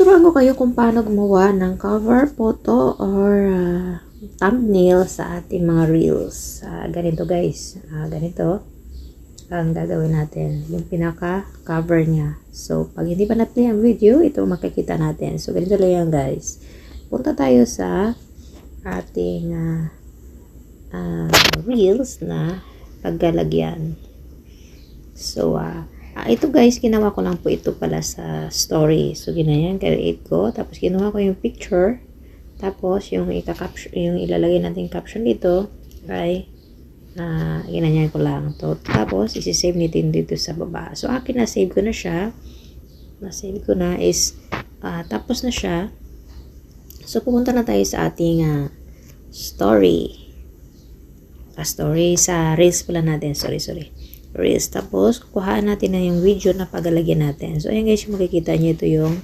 tuturuan ko kayo kung paano gumawa ng cover photo or thumbnail sa ating mga reels. Ganito guys, ganito ang gagawin natin, yung pinaka cover niya. So pag hindi pa na-play ang video, ito makikita natin. So ganito lang yan guys. Punta tayo sa ating reels na paglalagyan. So ito guys, ginawa ko lang po ito pala sa story. So ginayan, create ko. Tapos kinuha ko yung picture. Tapos yung ilalagay natin caption dito ay ginanyan ko lang to. Tapos isi-save natin dito sa baba. So akin na save ko na siya. Na-save ko na is tapos na siya. So pupunta na tayo sa ating story. Story sa reels pala natin. Sorry. Reels. Tapos, kuhaan natin na yung video na pagalagyan natin. So, ayan guys, makikita nyo ito yung